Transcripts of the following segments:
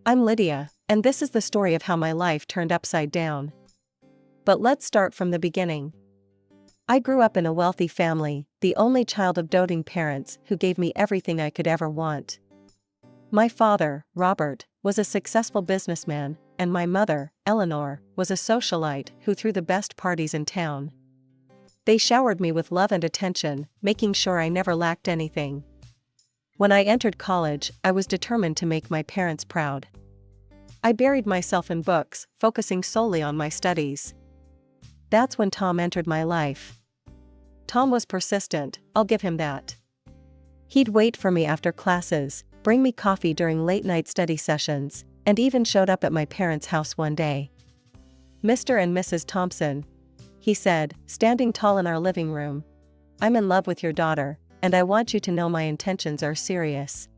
I'm Lydia, and this is the story of how my life turned upside down. But let's start from the beginning. I grew up in a wealthy family, the only child of doting parents who gave me everything I could ever want. My father, Robert, was a successful businessman, and my mother, Eleanor, was a socialite who threw the best parties in town. They showered me with love and attention, making sure I never lacked anything. When I entered college, I was determined to make my parents proud. I buried myself in books, focusing solely on my studies. That's when Tom entered my life. Tom was persistent, I'll give him that. He'd wait for me after classes, bring me coffee during late-night study sessions, and even showed up at my parents' house one day. "Mr. and Mrs. Thompson," he said, standing tall in our living room, "I'm in love with your daughter, and I want you to know my intentions are serious."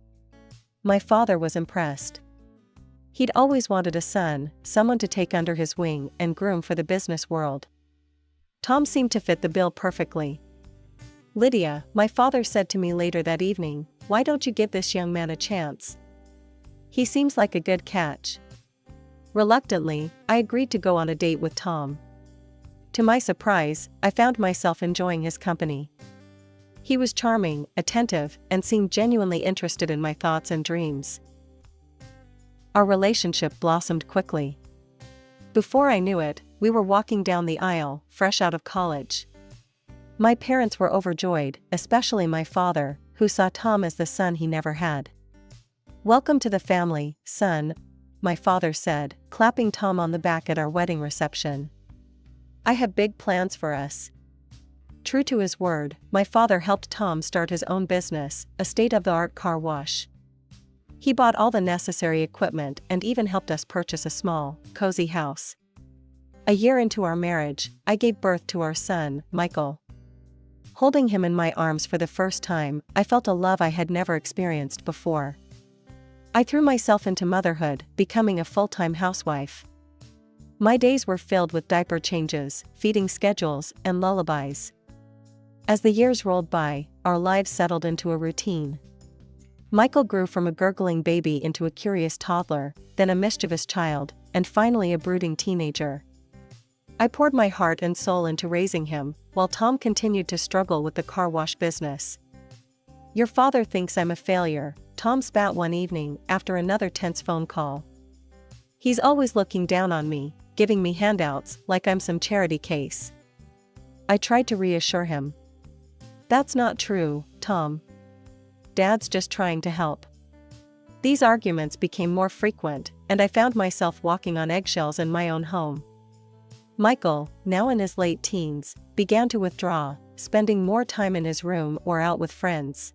My father was impressed. He'd always wanted a son, someone to take under his wing and groom for the business world. Tom seemed to fit the bill perfectly. "Lydia," my father said to me later that evening, "why don't you give this young man a chance? He seems like a good catch." Reluctantly, I agreed to go on a date with Tom. To my surprise, I found myself enjoying his company. He was charming, attentive, and seemed genuinely interested in my thoughts and dreams. Our relationship blossomed quickly. Before I knew it, we were walking down the aisle, fresh out of college. My parents were overjoyed, especially my father, who saw Tom as the son he never had. "Welcome to the family, son," my father said, clapping Tom on the back at our wedding reception. "I have big plans for us." True to his word, my father helped Tom start his own business, a state-of-the-art car wash. He bought all the necessary equipment and even helped us purchase a small, cozy house. A year into our marriage, I gave birth to our son, Michael. Holding him in my arms for the first time, I felt a love I had never experienced before. I threw myself into motherhood, becoming a full-time housewife. My days were filled with diaper changes, feeding schedules, and lullabies. As the years rolled by, our lives settled into a routine. Michael grew from a gurgling baby into a curious toddler, then a mischievous child, and finally a brooding teenager. I poured my heart and soul into raising him, while Tom continued to struggle with the car wash business. "Your father thinks I'm a failure," Tom spat one evening after another tense phone call. "He's always looking down on me, giving me handouts like I'm some charity case." I tried to reassure him. "That's not true, Tom. Dad's just trying to help." These arguments became more frequent, and I found myself walking on eggshells in my own home. Michael, now in his late teens, began to withdraw, spending more time in his room or out with friends.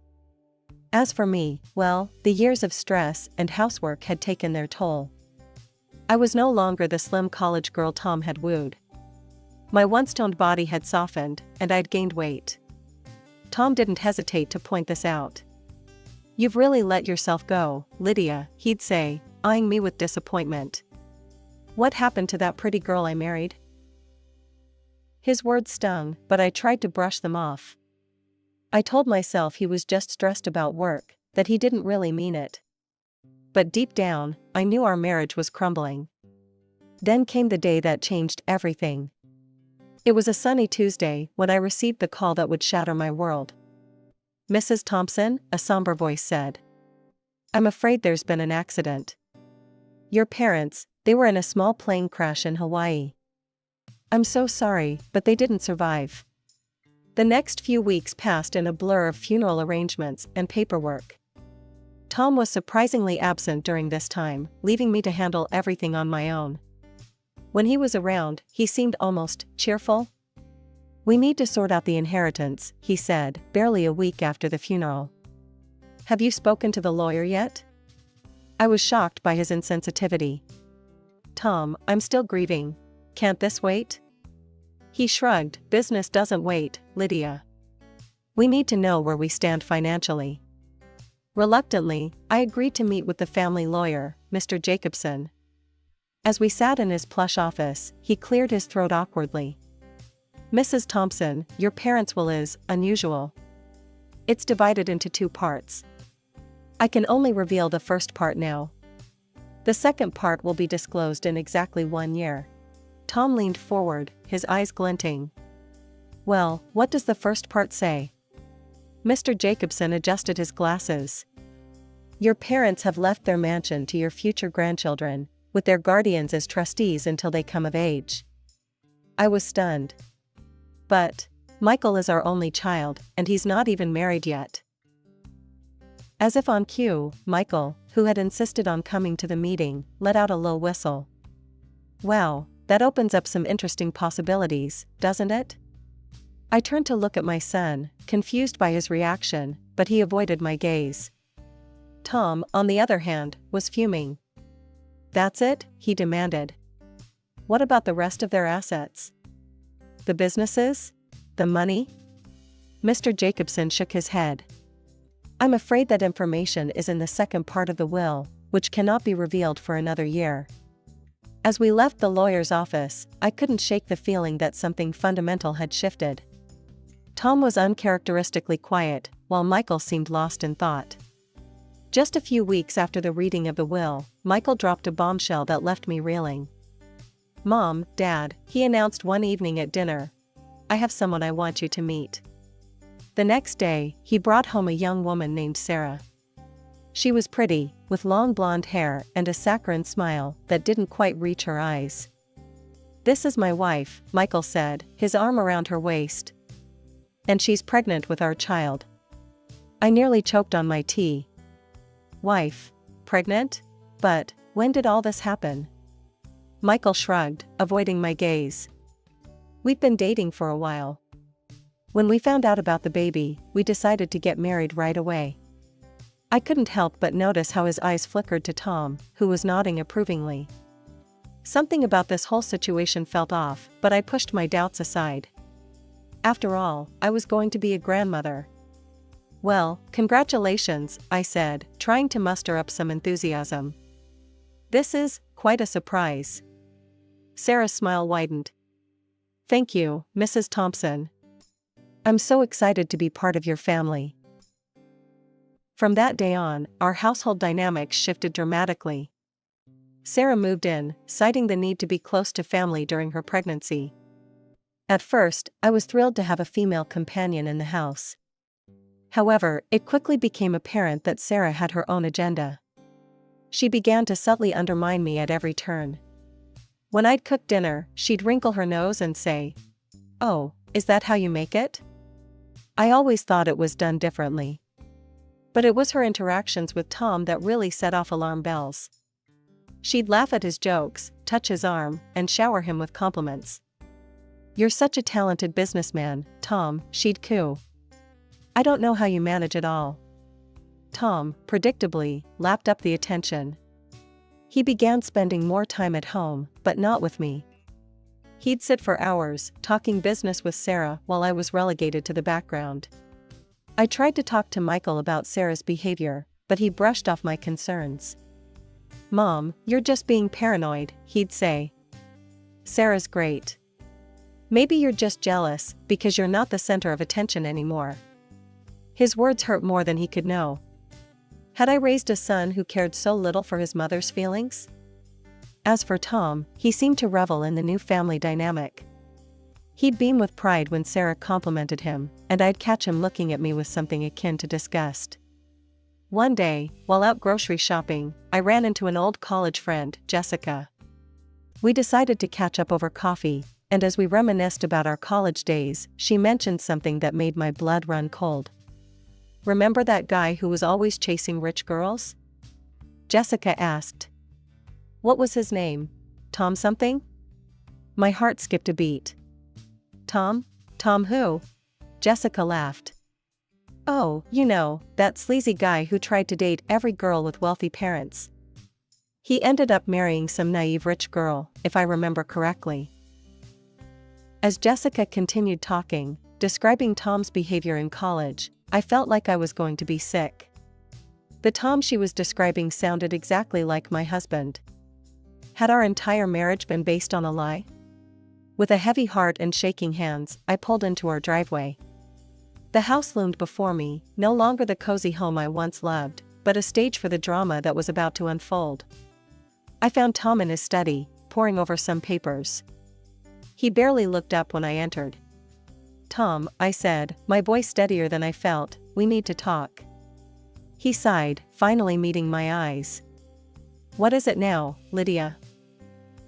As for me, well, the years of stress and housework had taken their toll. I was no longer the slim college girl Tom had wooed. My once toned body had softened, and I'd gained weight. Tom didn't hesitate to point this out. "You've really let yourself go, Lydia," he'd say, eyeing me with disappointment. "What happened to that pretty girl I married?" His words stung, but I tried to brush them off. I told myself he was just stressed about work, that he didn't really mean it. But deep down, I knew our marriage was crumbling. Then came the day that changed everything. It was a sunny Tuesday when I received the call that would shatter my world. "Mrs. Thompson," a somber voice said. "I'm afraid there's been an accident. Your parents, they were in a small plane crash in Hawaii." "I'm so sorry, but they didn't survive." The next few weeks passed in a blur of funeral arrangements and paperwork. Tom was surprisingly absent during this time, leaving me to handle everything on my own. When he was around, he seemed almost cheerful. "We need to sort out the inheritance," he said, barely a week after the funeral. "Have you spoken to the lawyer yet?" I was shocked by his insensitivity. "Tom, I'm still grieving. Can't this wait?" He shrugged. "Business doesn't wait, Lydia. We need to know where we stand financially." Reluctantly, I agreed to meet with the family lawyer, Mr. Jacobson. As we sat in his plush office, he cleared his throat awkwardly. "Mrs. Thompson, your parents' will is unusual. It's divided into two parts. I can only reveal the first part now. The second part will be disclosed in exactly 1 year. Tom leaned forward, his eyes glinting. Well, what does the first part say? Mr. Jacobson adjusted his glasses. Your parents have left their mansion to your future grandchildren, with their guardians as trustees until they come of age. I was stunned. But Michael is our only child, and he's not even married yet. As if on cue, Michael, who had insisted on coming to the meeting, let out a low whistle. Wow, that opens up some interesting possibilities, doesn't it? I turned to look at my son, confused by his reaction, but he avoided my gaze. Tom, on the other hand, was fuming. That's it? He demanded. What about the rest of their assets? The businesses? The money? Mr. Jacobson shook his head. I'm afraid that information is in the second part of the will, which cannot be revealed for another year. As we left the lawyer's office, I couldn't shake the feeling that something fundamental had shifted. Tom was uncharacteristically quiet, while Michael seemed lost in thought. Just a few weeks after the reading of the will, Michael dropped a bombshell that left me reeling. Mom, Dad, he announced one evening at dinner, I have someone I want you to meet. The next day, he brought home a young woman named Sarah. She was pretty, with long blonde hair and a saccharine smile that didn't quite reach her eyes. This is my wife, Michael said, his arm around her waist. And she's pregnant with our child. I nearly choked on my tea. Wife? Pregnant? But when did all this happen? Michael shrugged, avoiding my gaze. We've been dating for a while. When we found out about the baby, we decided to get married right away. I couldn't help but notice how his eyes flickered to Tom, who was nodding approvingly. Something about this whole situation felt off, but I pushed my doubts aside. After all, I was going to be a grandmother. Well, congratulations, I said, trying to muster up some enthusiasm. This is quite a surprise. Sarah's smile widened. Thank you, Mrs. Thompson. I'm so excited to be part of your family. From that day on, our household dynamics shifted dramatically. Sarah moved in, citing the need to be close to family during her pregnancy. At first, I was thrilled to have a female companion in the house. However, it quickly became apparent that Sarah had her own agenda. She began to subtly undermine me at every turn. When I'd cook dinner, she'd wrinkle her nose and say, "Oh, is that how you make it?" I always thought it was done differently. But it was her interactions with Tom that really set off alarm bells. She'd laugh at his jokes, touch his arm, and shower him with compliments. "You're such a talented businessman, Tom," she'd coo. "I don't know how you manage it all." Tom, predictably, lapped up the attention. He began spending more time at home, but not with me. He'd sit for hours, talking business with Sarah while I was relegated to the background. I tried to talk to Michael about Sarah's behavior, but he brushed off my concerns. "Mom, you're just being paranoid," he'd say. "Sarah's great. Maybe you're just jealous because you're not the center of attention anymore." His words hurt more than he could know. Had I raised a son who cared so little for his mother's feelings? As for Tom, he seemed to revel in the new family dynamic. He'd beam with pride when Sarah complimented him, and I'd catch him looking at me with something akin to disgust. One day, while out grocery shopping, I ran into an old college friend, Jessica. We decided to catch up over coffee, and as we reminisced about our college days, she mentioned something that made my blood run cold. "Remember that guy who was always chasing rich girls?" Jessica asked. "What was his name? Tom something?" My heart skipped a beat. "Tom? Tom who?" Jessica laughed. "Oh, you know, that sleazy guy who tried to date every girl with wealthy parents. He ended up marrying some naive rich girl, if I remember correctly." As Jessica continued talking, describing Tom's behavior in college, I felt like I was going to be sick. The Tom she was describing sounded exactly like my husband. Had our entire marriage been based on a lie? With a heavy heart and shaking hands, I pulled into our driveway. The house loomed before me, no longer the cozy home I once loved, but a stage for the drama that was about to unfold. I found Tom in his study, poring over some papers. He barely looked up when I entered. "Tom," I said, my voice steadier than I felt, "we need to talk." He sighed, finally meeting my eyes. "What is it now, Lydia?"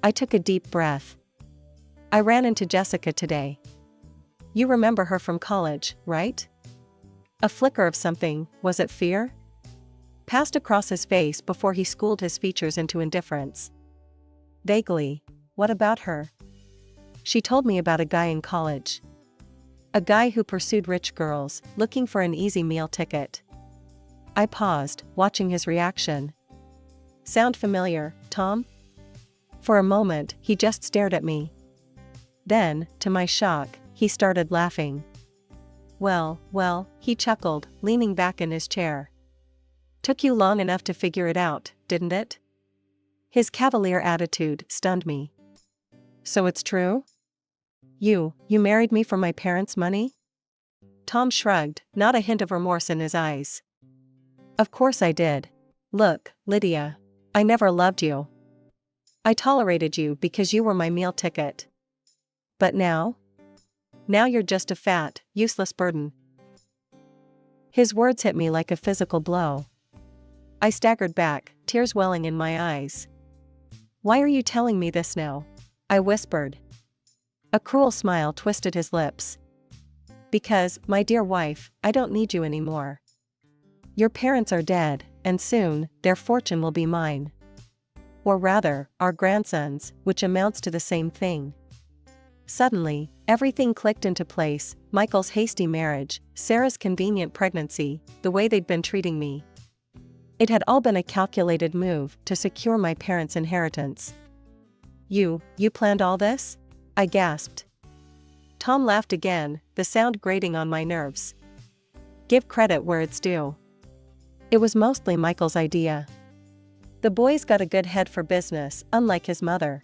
I took a deep breath. "I ran into Jessica today. You remember her from college, right?" A flicker of something, was it fear? Passed across his face before he schooled his features into indifference. Vaguely. "What about her?" "She told me about a guy in college. A guy who pursued rich girls, looking for an easy meal ticket." I paused, watching his reaction. "Sound familiar, Tom?" For a moment, he just stared at me. Then, to my shock, he started laughing. Well, he chuckled, leaning back in his chair. "Took you long enough to figure it out, didn't it?" His cavalier attitude stunned me. "So it's true? You married me for my parents' money?" Tom shrugged, not a hint of remorse in his eyes. "Of course I did. Look, Lydia. I never loved you. I tolerated you because you were my meal ticket. But now? Now you're just a fat, useless burden." His words hit me like a physical blow. I staggered back, tears welling in my eyes. "Why are you telling me this now?" I whispered. A cruel smile twisted his lips. "Because, my dear wife, I don't need you anymore. Your parents are dead, and soon, their fortune will be mine. Or rather, our grandson's, which amounts to the same thing." Suddenly, everything clicked into place: Michael's hasty marriage, Sarah's convenient pregnancy, the way they'd been treating me. It had all been a calculated move to secure my parents' inheritance. You planned all this?" I gasped. Tom laughed again, the sound grating on my nerves. "Give credit where it's due. It was mostly Michael's idea. The boy's got a good head for business, unlike his mother."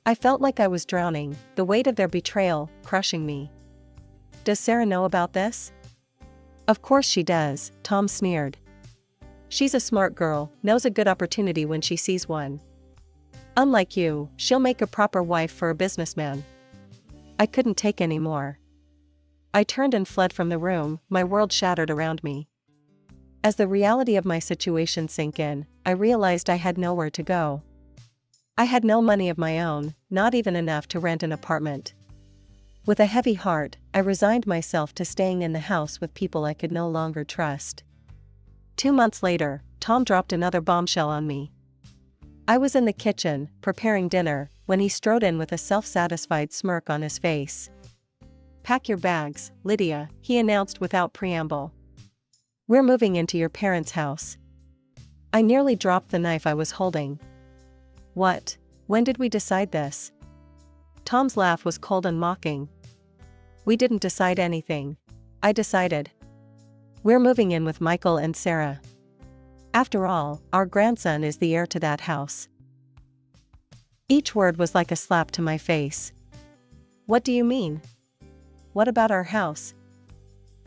I felt like I was drowning, the weight of their betrayal crushing me. "Does Sarah know about this?" "Of course she does," Tom sneered. "She's a smart girl, knows a good opportunity when she sees one. Unlike you, she'll make a proper wife for a businessman." I couldn't take any more. I turned and fled from the room, my world shattered around me. As the reality of my situation sank in, I realized I had nowhere to go. I had no money of my own, not even enough to rent an apartment. With a heavy heart, I resigned myself to staying in the house with people I could no longer trust. 2 months later, Tom dropped another bombshell on me. I was in the kitchen, preparing dinner, when he strode in with a self-satisfied smirk on his face. "Pack your bags, Lydia," he announced without preamble. "We're moving into your parents' house." I nearly dropped the knife I was holding. "What? When did we decide this?" Tom's laugh was cold and mocking. "We didn't decide anything. I decided. We're moving in with Michael and Sarah. After all, our grandson is the heir to that house." Each word was like a slap to my face. "What do you mean? What about our house?"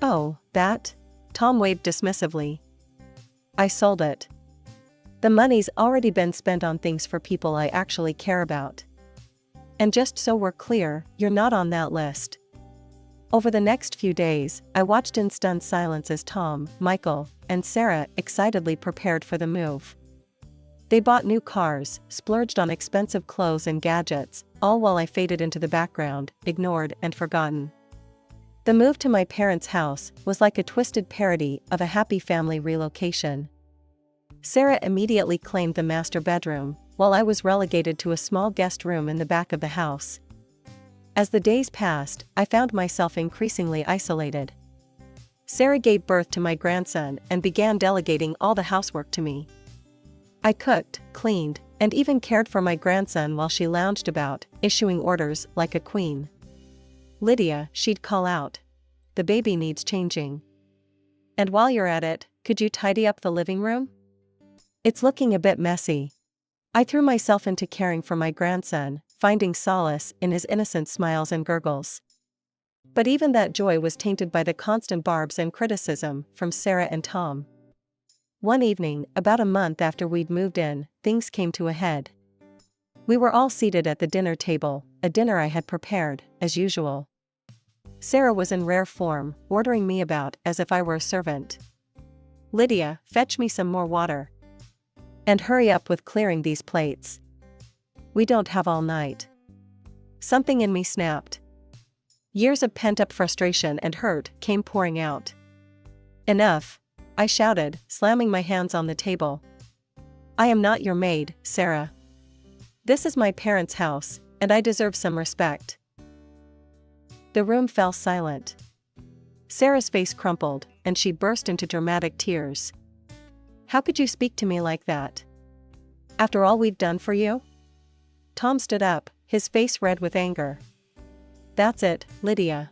"Oh, that?" Tom waved dismissively. "I sold it. The money's already been spent on things for people I actually care about. And just so we're clear, you're not on that list." Over the next few days, I watched in stunned silence as Tom, Michael, and Sarah excitedly prepared for the move. They bought new cars, splurged on expensive clothes and gadgets, all while I faded into the background, ignored and forgotten. The move to my parents' house was like a twisted parody of a happy family relocation. Sarah immediately claimed the master bedroom, while I was relegated to a small guest room in the back of the house. As the days passed, I found myself increasingly isolated. Sarah gave birth to my grandson and began delegating all the housework to me. I cooked, cleaned, and even cared for my grandson while she lounged about, issuing orders like a queen. "Lydia," she'd call out. "The baby needs changing. And while you're at it, could you tidy up the living room? It's looking a bit messy." I threw myself into caring for my grandson, finding solace in his innocent smiles and gurgles. But even that joy was tainted by the constant barbs and criticism from Sarah and Tom. One evening, about a month after we'd moved in, things came to a head. We were all seated at the dinner table, a dinner I had prepared, as usual. Sarah was in rare form, ordering me about as if I were a servant. "Lydia, fetch me some more water. And hurry up with clearing these plates. We don't have all night." Something in me snapped. Years of pent-up frustration and hurt came pouring out. "Enough," I shouted, slamming my hands on the table. "I am not your maid, Sarah. This is my parents' house, and I deserve some respect." The room fell silent. Sarah's face crumpled, and she burst into dramatic tears. "How could you speak to me like that? After all we've done for you?" Tom stood up, his face red with anger. "That's it, Lydia.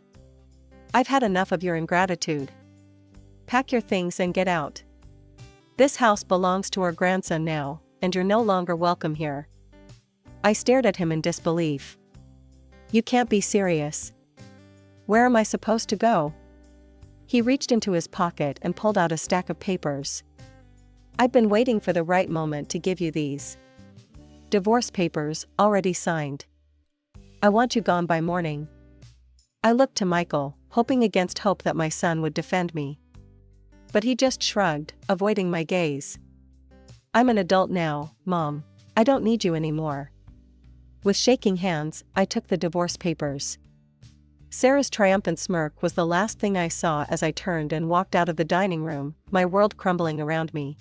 I've had enough of your ingratitude. Pack your things and get out. This house belongs to our grandson now, and you're no longer welcome here." I stared at him in disbelief. "You can't be serious. Where am I supposed to go?" He reached into his pocket and pulled out a stack of papers. "I've been waiting for the right moment to give you these. Divorce papers, already signed. I want you gone by morning." I looked to Michael, hoping against hope that my son would defend me. But he just shrugged, avoiding my gaze. "I'm an adult now, Mom. I don't need you anymore." With shaking hands, I took the divorce papers. Sarah's triumphant smirk was the last thing I saw as I turned and walked out of the dining room, my world crumbling around me.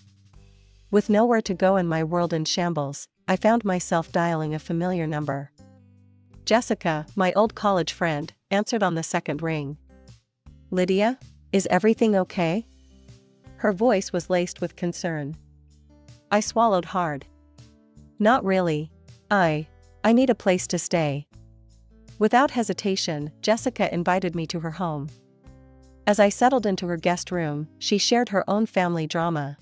With nowhere to go and my world in shambles, I found myself dialing a familiar number. Jessica, my old college friend, answered on the second ring. "Lydia, is everything okay?" Her voice was laced with concern. I swallowed hard. "Not really. I need a place to stay." Without hesitation, Jessica invited me to her home. As I settled into her guest room, she shared her own family drama.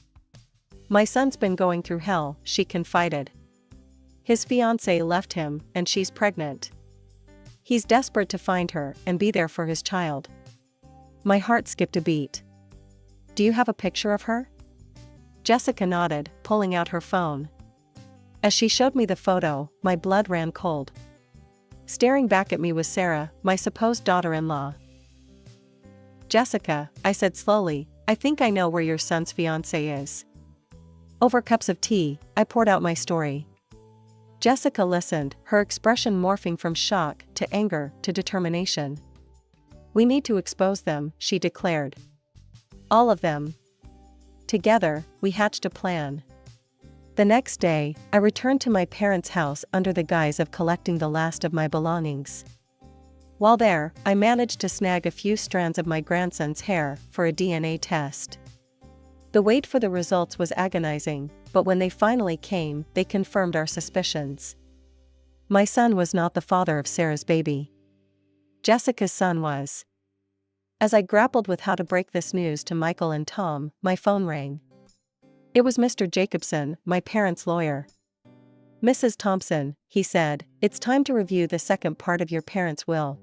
"My son's been going through hell," she confided. "His fiancée left him, and she's pregnant. He's desperate to find her and be there for his child." My heart skipped a beat. "Do you have a picture of her?" Jessica nodded, pulling out her phone. As she showed me the photo, my blood ran cold. Staring back at me was Sarah, my supposed daughter-in-law. "Jessica," I said slowly, "I think I know where your son's fiancée is." Over cups of tea, I poured out my story. Jessica listened, her expression morphing from shock to anger to determination. "We need to expose them," she declared. "All of them." Together, we hatched a plan. The next day, I returned to my parents' house under the guise of collecting the last of my belongings. While there, I managed to snag a few strands of my grandson's hair for a DNA test. The wait for the results was agonizing, but when they finally came, they confirmed our suspicions. My son was not the father of Sarah's baby. Jessica's son was. As I grappled with how to break this news to Michael and Tom, my phone rang. It was Mr. Jacobson, my parents' lawyer. "Mrs. Thompson," he said, "it's time to review the second part of your parents' will.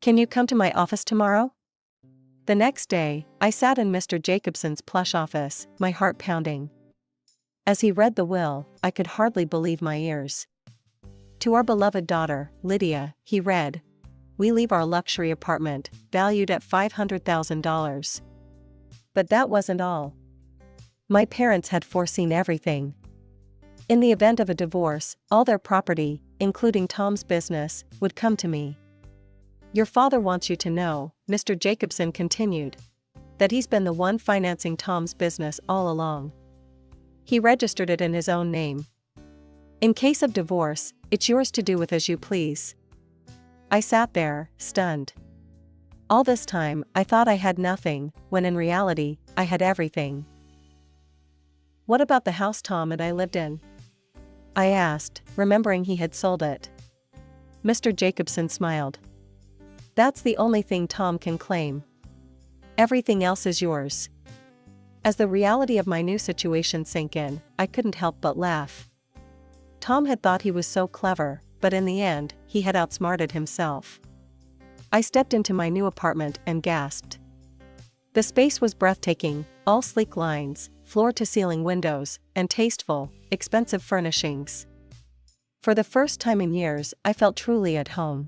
Can you come to my office tomorrow?" The next day, I sat in Mr. Jacobson's plush office, my heart pounding. As he read the will, I could hardly believe my ears. "To our beloved daughter, Lydia," he read, "we leave our luxury apartment, valued at $500,000. But that wasn't all. My parents had foreseen everything. In the event of a divorce, all their property, including Tom's business, would come to me. Your father wants you to know," Mr. Jacobson continued, "that he's been the one financing Tom's business all along. He registered it in his own name. In case of divorce, it's yours to do with as you please." I sat there, stunned. All this time, I thought I had nothing, when in reality, I had everything. "What about the house Tom and I lived in?" I asked, remembering he had sold it. Mr. Jacobson smiled. "That's the only thing Tom can claim. Everything else is yours." As the reality of my new situation sank in, I couldn't help but laugh. Tom had thought he was so clever, but in the end, he had outsmarted himself. I stepped into my new apartment and gasped. The space was breathtaking, all sleek lines, floor-to-ceiling windows, and tasteful, expensive furnishings. For the first time in years, I felt truly at home.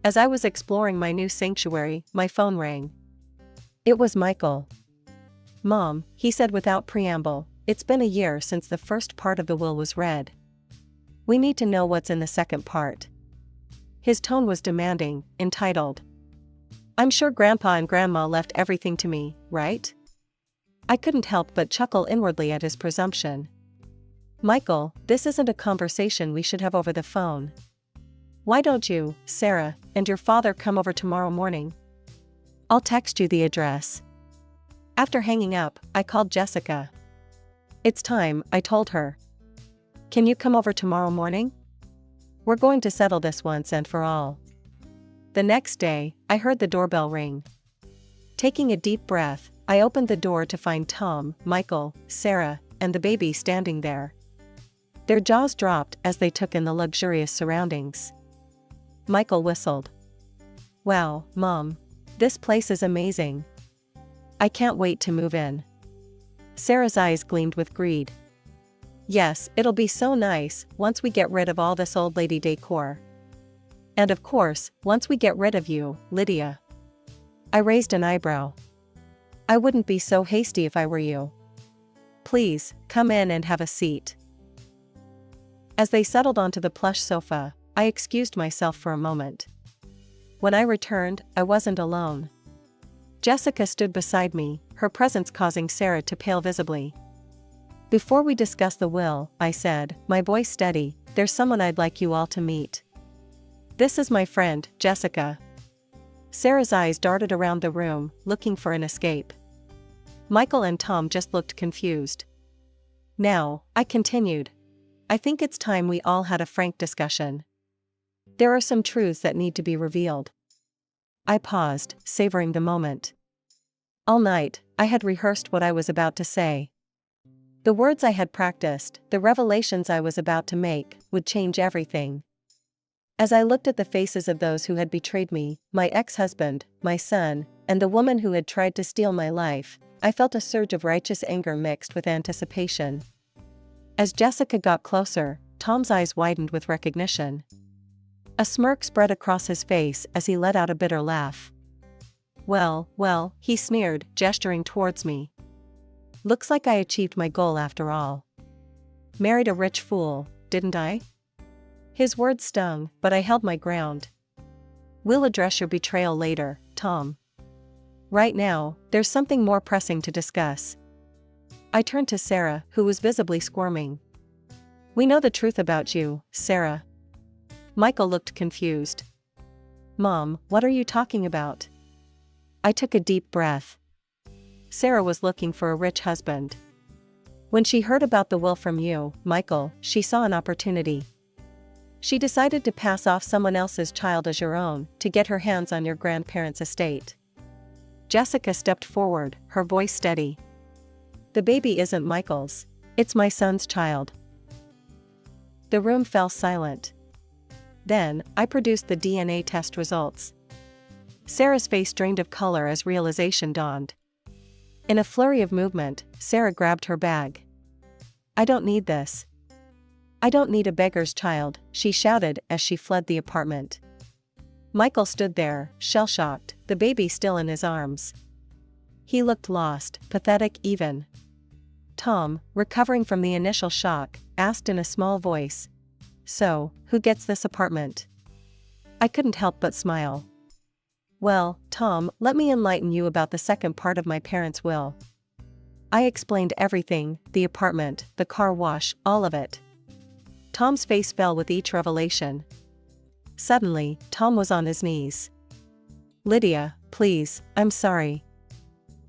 As I was exploring my new sanctuary, my phone rang. It was Michael. "Mom," he said without preamble, "it's been a year since the first part of the will was read. We need to know what's in the second part." His tone was demanding, entitled. "I'm sure Grandpa and Grandma left everything to me, right?" I couldn't help but chuckle inwardly at his presumption. "Michael, this isn't a conversation we should have over the phone. Why don't you, Sarah, and your father come over tomorrow morning? I'll text you the address." After hanging up, I called Jessica. "It's time," I told her. "Can you come over tomorrow morning? We're going to settle this once and for all." The next day, I heard the doorbell ring. Taking a deep breath, I opened the door to find Tom, Michael, Sarah, and the baby standing there. Their jaws dropped as they took in the luxurious surroundings. Michael whistled. "Wow, Mom. This place is amazing. I can't wait to move in." Sarah's eyes gleamed with greed. "Yes, it'll be so nice once we get rid of all this old lady decor. And of course, once we get rid of you, Lydia." I raised an eyebrow. "I wouldn't be so hasty if I were you. Please, come in and have a seat." As they settled onto the plush sofa, I excused myself for a moment. When I returned, I wasn't alone. Jessica stood beside me, her presence causing Sarah to pale visibly. "Before we discuss the will," I said, my voice steady, "there's someone I'd like you all to meet. This is my friend, Jessica." Sarah's eyes darted around the room, looking for an escape. Michael and Tom just looked confused. "Now," I continued, "I think it's time we all had a frank discussion. There are some truths that need to be revealed." I paused, savoring the moment. All night, I had rehearsed what I was about to say. The words I had practiced, the revelations I was about to make, would change everything. As I looked at the faces of those who had betrayed me, my ex-husband, my son, and the woman who had tried to steal my life, I felt a surge of righteous anger mixed with anticipation. As Jessica got closer, Tom's eyes widened with recognition. A smirk spread across his face as he let out a bitter laugh. Well, he sneered, gesturing towards me. "Looks like I achieved my goal after all. Married a rich fool, didn't I?" His words stung, but I held my ground. "We'll address your betrayal later, Tom. Right now, there's something more pressing to discuss." I turned to Sarah, who was visibly squirming. "We know the truth about you, Sarah." Michael looked confused. "Mom, what are you talking about?" I took a deep breath. Sarah was looking for a rich husband. When she heard about the will from you, Michael, she saw an opportunity. She decided to pass off someone else's child as your own, to get her hands on your grandparents' estate. Jessica stepped forward, her voice steady. "The baby isn't Michael's. It's my son's child." The room fell silent. Then, I produced the DNA test results. Sarah's face drained of color as realization dawned. In a flurry of movement, Sarah grabbed her bag. "I don't need this. I don't need a beggar's child," she shouted as she fled the apartment. Michael stood there, shell-shocked, the baby still in his arms. He looked lost, pathetic even. Tom, recovering from the initial shock, asked in a small voice, "So, who gets this apartment?" I couldn't help but smile. "Well, Tom, let me enlighten you about the second part of my parents' will." I explained everything, the apartment, the car wash, all of it. Tom's face fell with each revelation. Suddenly, Tom was on his knees. "Lydia, please, I'm sorry.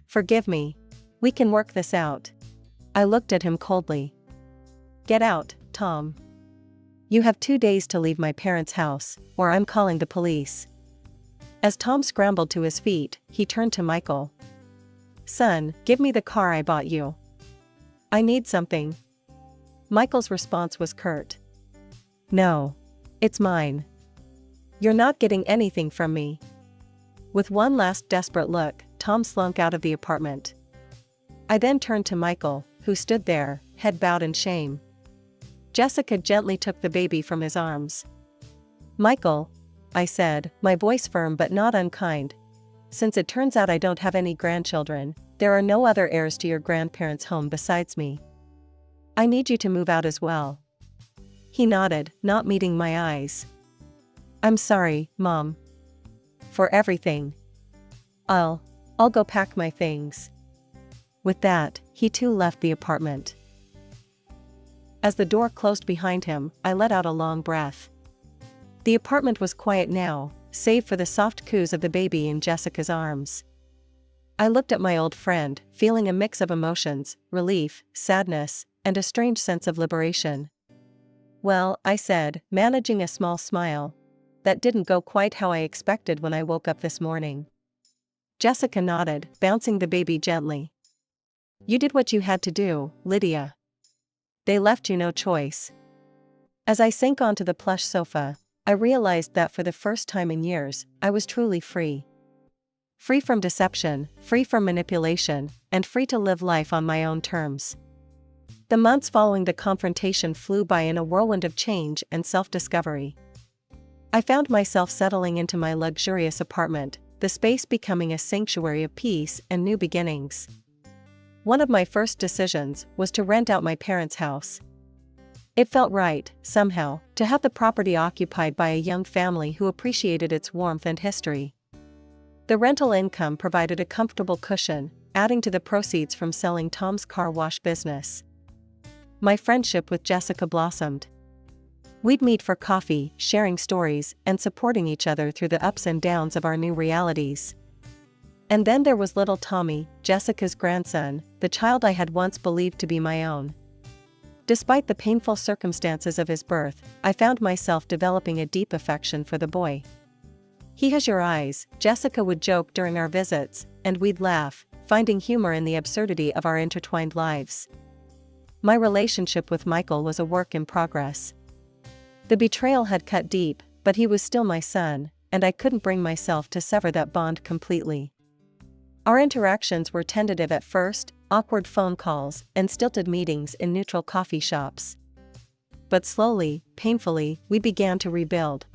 Forgive me. We can work this out." I looked at him coldly. "Get out, Tom. You have 2 days to leave my parents' house, or I'm calling the police." As Tom scrambled to his feet, he turned to Michael. "Son, give me the car I bought you. I need something." Michael's response was curt. "No. It's mine. You're not getting anything from me." With one last desperate look, Tom slunk out of the apartment. I then turned to Michael, who stood there, head bowed in shame. Jessica gently took the baby from his arms. "Michael," I said, my voice firm but not unkind, "since it turns out I don't have any grandchildren, there are no other heirs to your grandparents' home besides me. I need you to move out as well." He nodded, not meeting my eyes. "I'm sorry, Mom. For everything. I'll go pack my things." With that, he too left the apartment. As the door closed behind him, I let out a long breath. The apartment was quiet now, save for the soft coos of the baby in Jessica's arms. I looked at my old friend, feeling a mix of emotions, relief, sadness, and a strange sense of liberation. "Well," I said, managing a small smile, "that didn't go quite how I expected when I woke up this morning." Jessica nodded, bouncing the baby gently. "You did what you had to do, Lydia. They left you no choice." As I sank onto the plush sofa, I realized that for the first time in years, I was truly free. Free from deception, free from manipulation, and free to live life on my own terms. The months following the confrontation flew by in a whirlwind of change and self-discovery. I found myself settling into my luxurious apartment, the space becoming a sanctuary of peace and new beginnings. One of my first decisions was to rent out my parents' house. It felt right, somehow, to have the property occupied by a young family who appreciated its warmth and history. The rental income provided a comfortable cushion, adding to the proceeds from selling Tom's car wash business. My friendship with Jessica blossomed. We'd meet for coffee, sharing stories, and supporting each other through the ups and downs of our new realities. And then there was little Tommy, Jessica's grandson, the child I had once believed to be my own. Despite the painful circumstances of his birth, I found myself developing a deep affection for the boy. "He has your eyes," Jessica would joke during our visits, and we'd laugh, finding humor in the absurdity of our intertwined lives. My relationship with Michael was a work in progress. The betrayal had cut deep, but he was still my son, and I couldn't bring myself to sever that bond completely. Our interactions were tentative at first, awkward phone calls, and stilted meetings in neutral coffee shops. But slowly, painfully, we began to rebuild.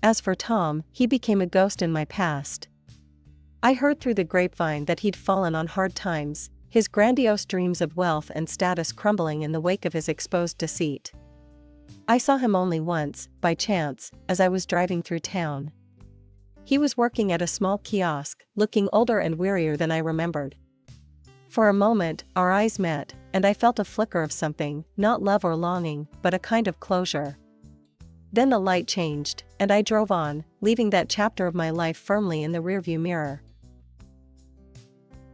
As for Tom, he became a ghost in my past. I heard through the grapevine that he'd fallen on hard times, his grandiose dreams of wealth and status crumbling in the wake of his exposed deceit. I saw him only once, by chance, as I was driving through town. He was working at a small kiosk, looking older and wearier than I remembered. For a moment, our eyes met, and I felt a flicker of something, not love or longing, but a kind of closure. Then the light changed, and I drove on, leaving that chapter of my life firmly in the rearview mirror.